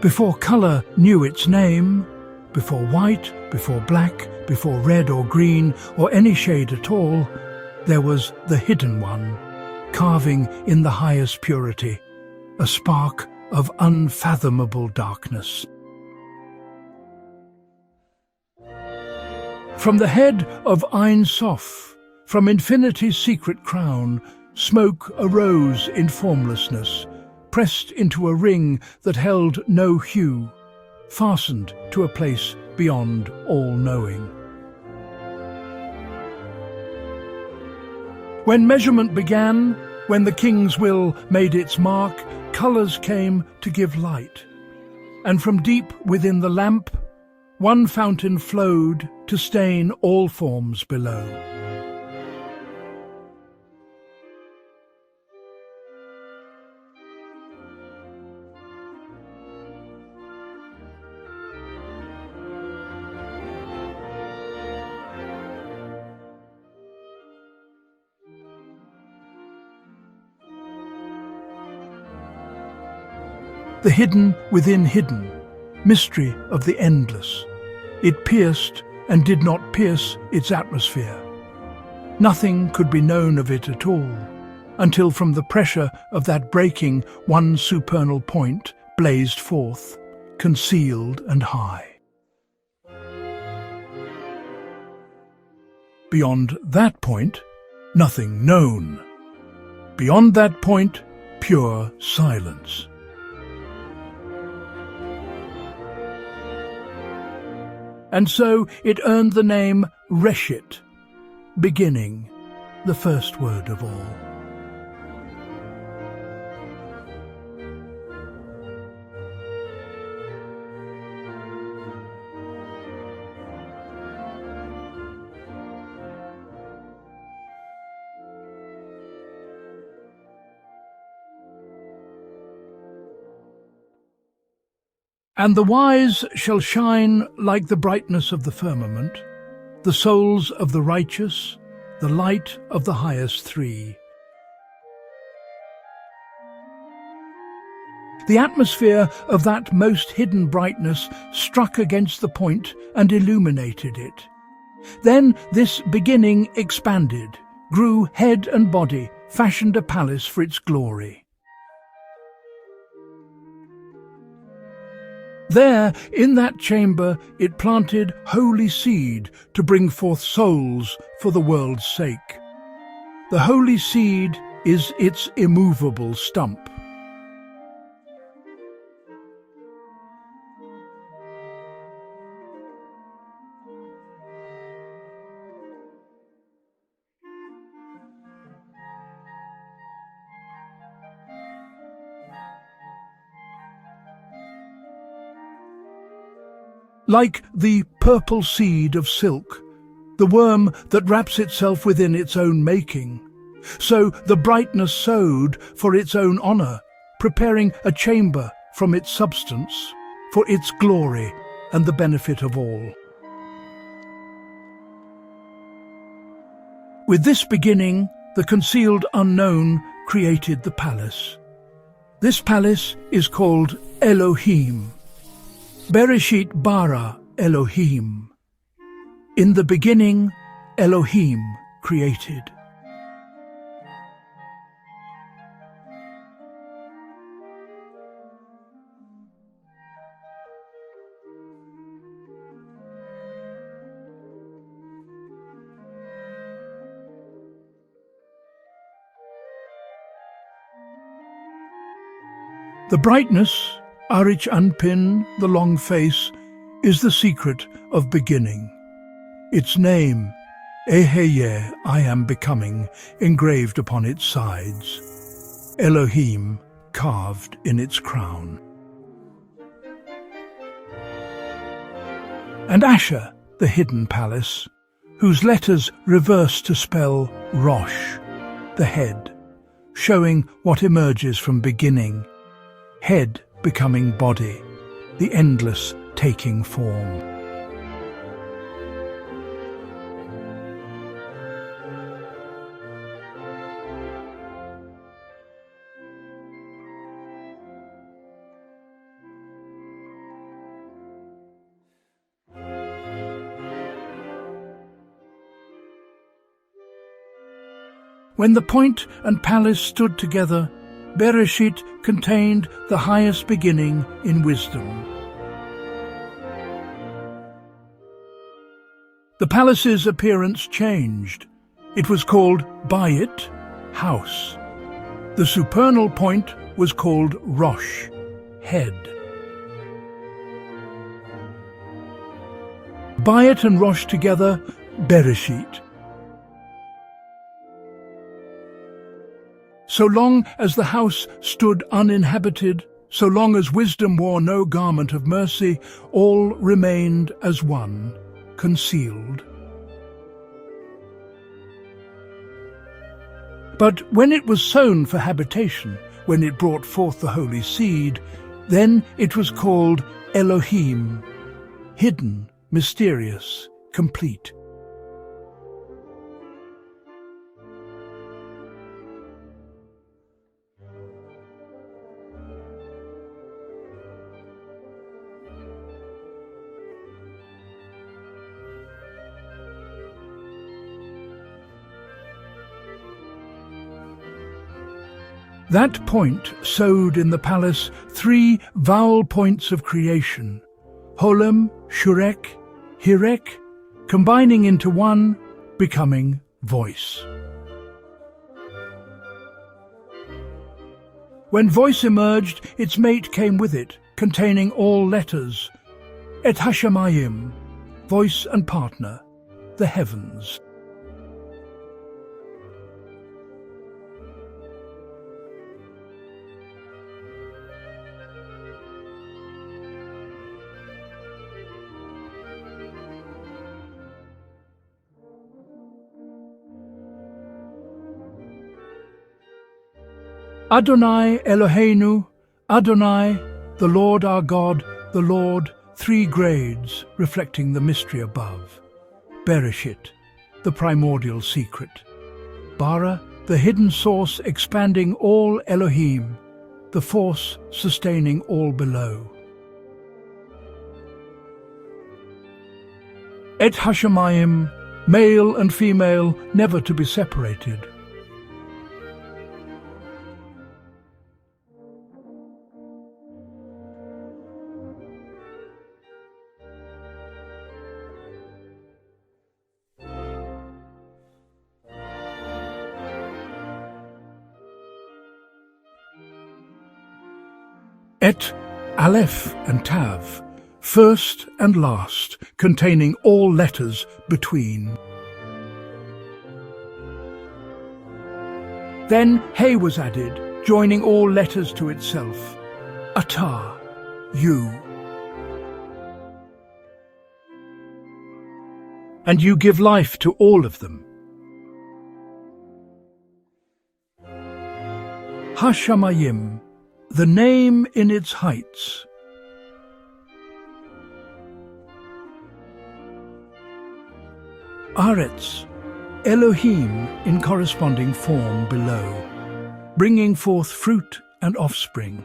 Before colour knew its name, before white, before black, before red or green, or any shade at all, there was the Hidden One, carving in the highest purity, a spark of unfathomable darkness. From the head of Ein Sof, from infinity's secret crown, smoke arose in formlessness, pressed into a ring that held no hue, fastened to a place beyond all knowing. When measurement began, when the king's will made its mark, colours came to give light. And from deep within the lamp, one fountain flowed to stain all forms below. The hidden within hidden, mystery of the endless. It pierced and did not pierce its atmosphere. Nothing could be known of it at all, until from the pressure of that breaking one supernal point blazed forth, concealed and high. Beyond that point, nothing known. Beyond that point, pure silence. And so it earned the name Bereshit, beginning, the first word of all. And the wise shall shine like the brightness of the firmament, the souls of the righteous, the light of the highest three. The atmosphere of that most hidden brightness struck against the point and illuminated it. Then this beginning expanded, grew head and body, fashioned a palace for its glory. There, in that chamber, it planted holy seed to bring forth souls for the world's sake. The holy seed is its immovable stump. Like the purple seed of silk, the worm that wraps itself within its own making, so the brightness sowed for its own honour, preparing a chamber from its substance, for its glory and the benefit of all. With this beginning, the concealed unknown created the palace. This palace is called Elohim. Bereshit bara Elohim. In the beginning, Elohim created. The brightness, Arich Anpin, the long face, is the secret of beginning. Its name, Eheye, I am becoming, engraved upon its sides. Elohim, carved in its crown. And Asher, the hidden palace, whose letters reverse to spell Rosh, the head, showing what emerges from beginning. Head becoming body, the endless taking form. When the point and palace stood together, Bereshit contained the highest beginning in wisdom. The palace's appearance changed. It was called Bayit, house. The supernal point was called Rosh, head. Bayit and Rosh together, Bereshit. So long as the house stood uninhabited, so long as wisdom wore no garment of mercy, all remained as one, concealed. But when it was sown for habitation, when it brought forth the holy seed, then it was called Elohim, hidden, mysterious, complete. That point sowed in the palace 3 vowel points of creation, Holem, Shurek, Hirek, combining into one, becoming voice. When voice emerged, its mate came with it, containing all letters, Et Hashemayim, voice and partner, the heavens. Adonai Eloheinu, Adonai, the Lord our God, the Lord, 3 grades reflecting the mystery above. Bereshit, the primordial secret. Bara, the hidden source expanding all Elohim, the force sustaining all below. Et Hashemayim, male and female, never to be separated. Et Aleph and Tav, first and last, containing all letters between. Then He was added, joining all letters to itself. Atah, you. And you give life to all of them. Hashemayim, the name in its heights. Aretz, Elohim in corresponding form below, bringing forth fruit and offspring.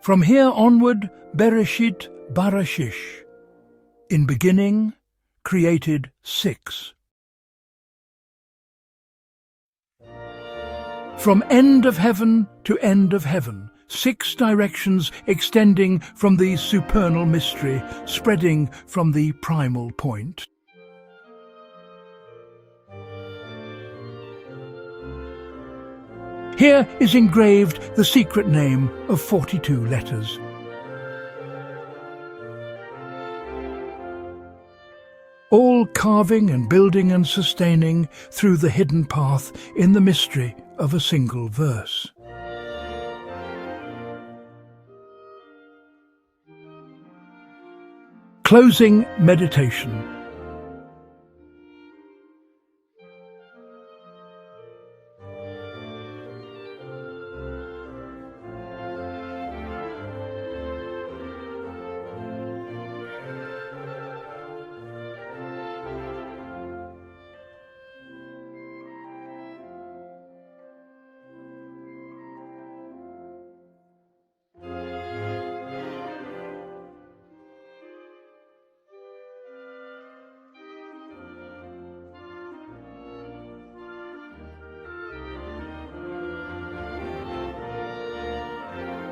From here onward, Bereshit Barashish. In beginning, created 6. From end of heaven to end of heaven, 6 directions extending from the supernal mystery, spreading from the primal point. Here is engraved the secret name of 42 letters. All carving and building and sustaining through the hidden path in the mystery of a single verse. Closing meditation.